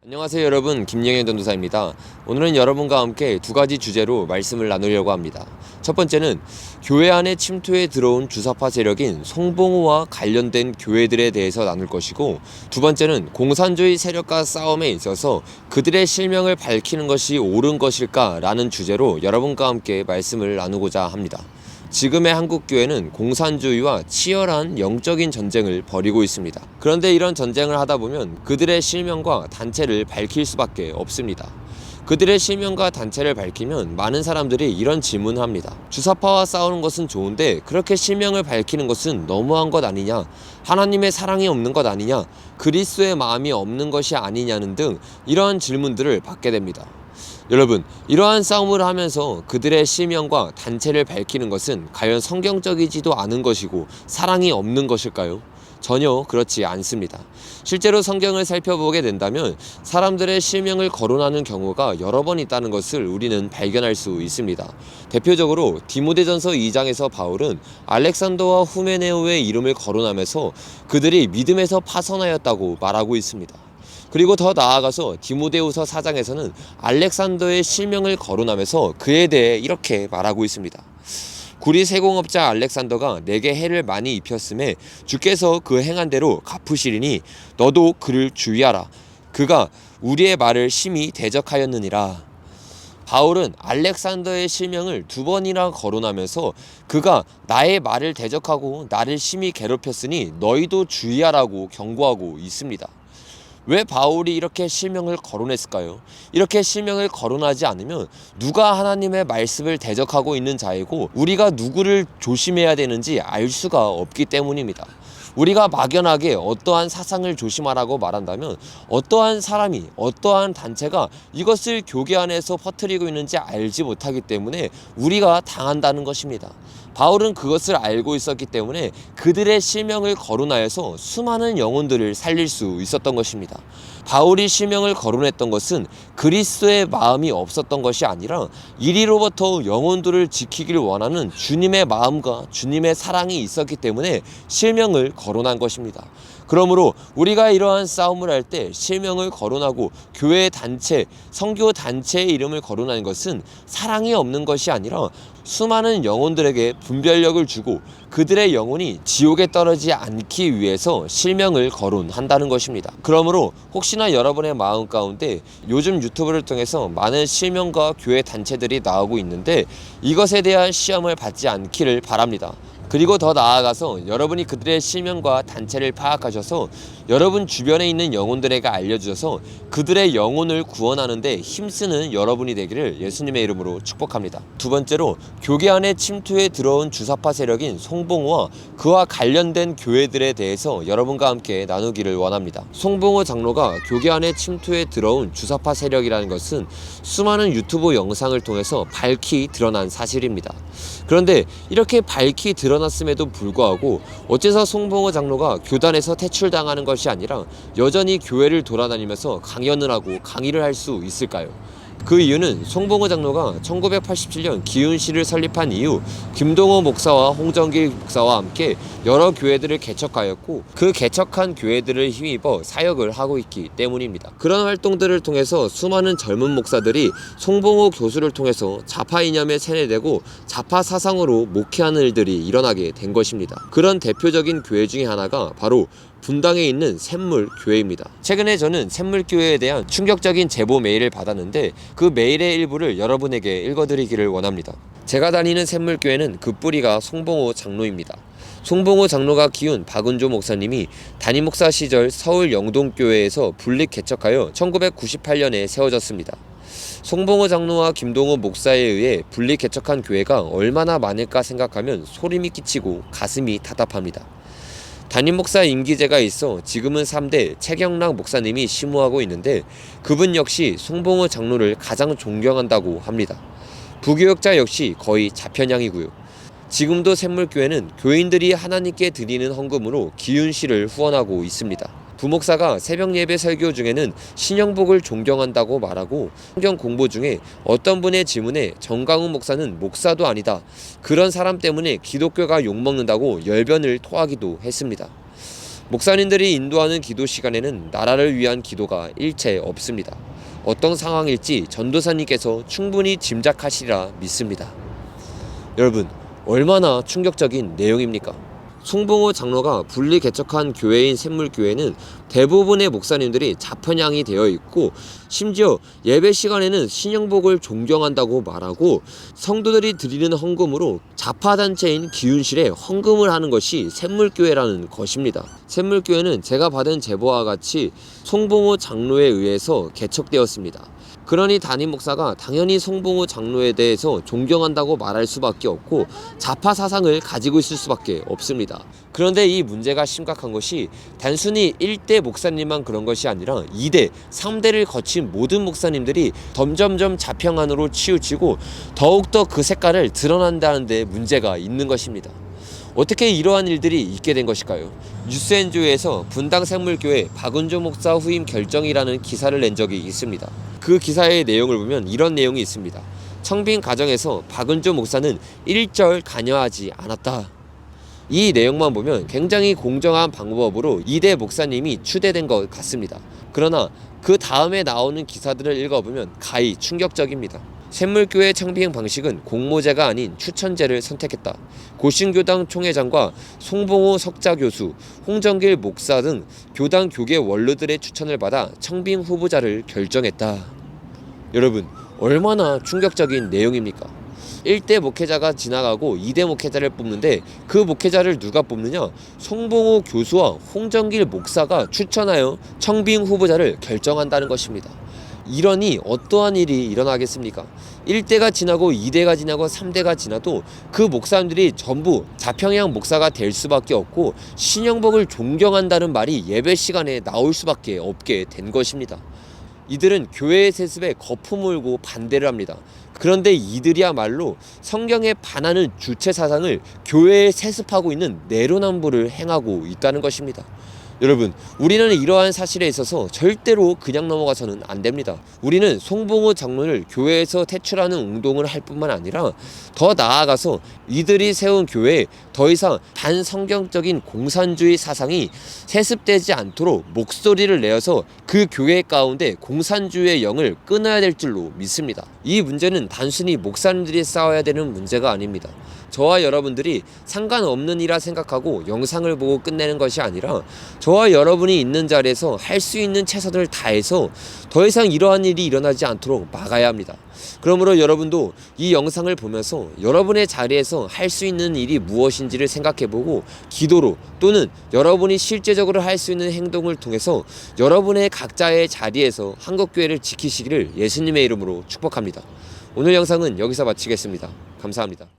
안녕하세요 여러분, 김영현 전도사입니다. 오늘은 여러분과 함께 두 가지 주제로 말씀을 나누려고 합니다. 첫 번째는 교회 안에 침투해 들어온 주사파 세력인 송봉호와 관련된 교회들에 대해서 나눌 것이고, 두 번째는 공산주의 세력과 싸움에 있어서 그들의 실명을 밝히는 것이 옳은 것일까라는 주제로 여러분과 함께 말씀을 나누고자 합니다. 지금의 한국교회는 공산주의와 치열한 영적인 전쟁을 벌이고 있습니다. 그런데 이런 전쟁을 하다 보면 그들의 실명과 단체를 밝힐 수밖에 없습니다. 그들의 실명과 단체를 밝히면 많은 사람들이 이런 질문을 합니다. 주사파와 싸우는 것은 좋은데 그렇게 실명을 밝히는 것은 너무한 것 아니냐? 하나님의 사랑이 없는 것 아니냐? 그리스도의 마음이 없는 것이 아니냐는 등 이러한 질문들을 받게 됩니다. 여러분, 이러한 싸움을 하면서 그들의 실명과 단체를 밝히는 것은 과연 성경적이지도 않은 것이고 사랑이 없는 것일까요? 전혀 그렇지 않습니다. 실제로 성경을 살펴보게 된다면 사람들의 실명을 거론하는 경우가 여러 번 있다는 것을 우리는 발견할 수 있습니다. 대표적으로 디모데전서 2장에서 바울은 알렉산더와 후메네오의 이름을 거론하면서 그들이 믿음에서 파선하였다고 말하고 있습니다. 그리고 더 나아가서 디모데후서 4장에서는 알렉산더의 실명을 거론하면서 그에 대해 이렇게 말하고 있습니다. 구리 세공업자 알렉산더가 내게 해를 많이 입혔음에 주께서 그 행한 대로 갚으시리니 너도 그를 주의하라. 그가 우리의 말을 심히 대적하였느니라. 바울은 알렉산더의 실명을 두 번이나 거론하면서 그가 나의 말을 대적하고 나를 심히 괴롭혔으니 너희도 주의하라고 경고하고 있습니다. 왜 바울이 이렇게 실명을 거론했을까요? 이렇게 실명을 거론하지 않으면 누가 하나님의 말씀을 대적하고 있는 자이고 우리가 누구를 조심해야 되는지 알 수가 없기 때문입니다. 우리가 막연하게 어떠한 사상을 조심하라고 말한다면 어떠한 사람이 어떠한 단체가 이것을 교계 안에서 퍼뜨리고 있는지 알지 못하기 때문에 우리가 당한다는 것입니다. 바울은 그것을 알고 있었기 때문에 그들의 실명을 거론하여서 수많은 영혼들을 살릴 수 있었던 것입니다. 바울이 실명을 거론했던 것은 그리스도의 마음이 없었던 것이 아니라 이리로부터 영혼들을 지키길 원하는 주님의 마음과 주님의 사랑이 있었기 때문에 실명을 거론한 것입니다. 그러므로 우리가 이러한 싸움을 할 때 실명을 거론하고 교회 단체, 선교 단체의 이름을 거론하는 것은 사랑이 없는 것이 아니라 수많은 영혼들에게 분별력을 주고 그들의 영혼이 지옥에 떨어지지 않기 위해서 실명을 거론한다는 것입니다. 그러므로 혹시나 여러분의 마음 가운데 요즘 유튜브를 통해서 많은 실명과 교회 단체들이 나오고 있는데 이것에 대한 시험을 받지 않기를 바랍니다. 그리고 더 나아가서 여러분이 그들의 실명과 단체를 파악하셔서 여러분 주변에 있는 영혼들에게 알려주셔서 그들의 영혼을 구원하는 데 힘쓰는 여러분이 되기를 예수님의 이름으로 축복합니다. 두 번째로, 교계 안에 침투해 들어온 주사파 세력인 송봉호와 그와 관련된 교회들에 대해서 여러분과 함께 나누기를 원합니다. 송봉호 장로가 교계 안에 침투해 들어온 주사파 세력이라는 것은 수많은 유튜브 영상을 통해서 밝히 드러난 사실입니다. 그런데 이렇게 밝히 드러났음에도 불구하고 어째서 송봉호 장로가 교단에서 퇴출당하는 것이 아니라 여전히 교회를 돌아다니면서 강연을 하고 강의를 할 수 있을까요? 그 이유는 송봉호 장로가 1987년 기운시를 설립한 이후 김동호 목사와 홍정길 목사와 함께 여러 교회들을 개척하였고 그 개척한 교회들을 힘입어 사역을 하고 있기 때문입니다. 그런 활동들을 통해서 수많은 젊은 목사들이 송봉호 교수를 통해서 좌파 이념에 세뇌되고 좌파 사상으로 목회하는 일들이 일어나게 된 것입니다. 그런 대표적인 교회 중에 하나가 바로 분당에 있는 샘물교회입니다. 최근에 저는 샘물교회에 대한 충격적인 제보 메일을 받았는데 그 메일의 일부를 여러분에게 읽어드리기를 원합니다. 제가 다니는 샘물교회는 그 뿌리가 송봉호 장로입니다. 송봉호 장로가 키운 박은조 목사님이 담임 목사 시절 서울 영동교회에서 분립 개척하여 1998년에 세워졌습니다. 송봉호 장로와 김동호 목사에 의해 분립 개척한 교회가 얼마나 많을까 생각하면 소름이 끼치고 가슴이 답답합니다. 담임 목사 임기제가 있어 지금은 3대 최경락 목사님이 심우하고 있는데 그분 역시 송봉호 장로를 가장 존경한다고 합니다. 부교역자 역시 거의 좌편향이고요. 지금도 샘물교회는 교인들이 하나님께 드리는 헌금으로 기운시를 후원하고 있습니다. 부목사가 새벽 예배 설교 중에는 신영복을 존경한다고 말하고 성경 공부 중에 어떤 분의 질문에 정강훈 목사는 목사도 아니다. 그런 사람 때문에 기독교가 욕먹는다고 열변을 토하기도 했습니다. 목사님들이 인도하는 기도 시간에는 나라를 위한 기도가 일체 없습니다. 어떤 상황일지 전도사님께서 충분히 짐작하시리라 믿습니다. 여러분, 얼마나 충격적인 내용입니까? 송봉호 장로가 분리 개척한 교회인 샘물교회는 대부분의 목사님들이 자편향이 되어 있고, 심지어 예배 시간에는 신영복을 존경한다고 말하고 성도들이 드리는 헌금으로 자파단체인 기운실에 헌금을 하는 것이 샘물교회라는 것입니다. 샘물교회는 제가 받은 제보와 같이 송봉호 장로에 의해서 개척되었습니다. 그러니 담임 목사가 당연히 송봉호 장로에 대해서 존경한다고 말할 수밖에 없고 좌파 사상을 가지고 있을 수밖에 없습니다. 그런데 이 문제가 심각한 것이 단순히 1대 목사님만 그런 것이 아니라 2대, 3대를 거친 모든 목사님들이 점점점 좌평안으로 치우치고 더욱더 그 색깔을 드러난다는 데 문제가 있는 것입니다. 어떻게 이러한 일들이 있게 된 것일까요? 뉴스엔조에서 분당 샘물교회 박은조 목사 후임 결정이라는 기사를 낸 적이 있습니다. 그 기사의 내용을 보면 이런 내용이 있습니다. 청빙 과정에서 박은조 목사는 일절 관여하지 않았다. 이 내용만 보면 굉장히 공정한 방법으로 2대 목사님이 추대된 것 같습니다. 그러나 그 다음에 나오는 기사들을 읽어보면 가히 충격적입니다. 샘물교회 청빙 방식은 공모제가 아닌 추천제를 선택했다. 고신교당 총회장과 송봉호 석자교수, 홍정길 목사 등 교당 교계 원로들의 추천을 받아 청빙 후보자를 결정했다. 여러분, 얼마나 충격적인 내용입니까? 1대 목회자가 지나가고 2대 목회자를 뽑는데 그 목회자를 누가 뽑느냐? 송봉호 교수와 홍정길 목사가 추천하여 청빙 후보자를 결정한다는 것입니다. 이러니 어떠한 일이 일어나겠습니까? 1대가 지나고 2대가 지나고 3대가 지나도 그 목사님들이 전부 좌평양 목사가 될 수밖에 없고 신영복을 존경한다는 말이 예배 시간에 나올 수밖에 없게 된 것입니다. 이들은 교회의 세습에 거품을 울고 반대를 합니다. 그런데 이들이야말로 성경에 반하는 주체 사상을 교회에 세습하고 있는 내로남불을 행하고 있다는 것입니다. 여러분, 우리는 이러한 사실에 있어서 절대로 그냥 넘어가서는 안 됩니다. 우리는 송봉호 장로를 교회에서 퇴출하는 운동을 할 뿐만 아니라 더 나아가서 이들이 세운 교회에 더 이상 반성경적인 공산주의 사상이 세습되지 않도록 목소리를 내어서 그 교회 가운데 공산주의의 영을 끊어야 될 줄로 믿습니다. 이 문제는 단순히 목사님들이 싸워야 되는 문제가 아닙니다. 저와 여러분들이 상관없는 일이라 생각하고 영상을 보고 끝내는 것이 아니라 저와 여러분이 있는 자리에서 할 수 있는 최선을 다해서 더 이상 이러한 일이 일어나지 않도록 막아야 합니다. 그러므로 여러분도 이 영상을 보면서 여러분의 자리에서 할 수 있는 일이 무엇인지를 생각해보고 기도로 또는 여러분이 실제적으로 할 수 있는 행동을 통해서 여러분의 각자의 자리에서 한국교회를 지키시기를 예수님의 이름으로 축복합니다. 오늘 영상은 여기서 마치겠습니다. 감사합니다.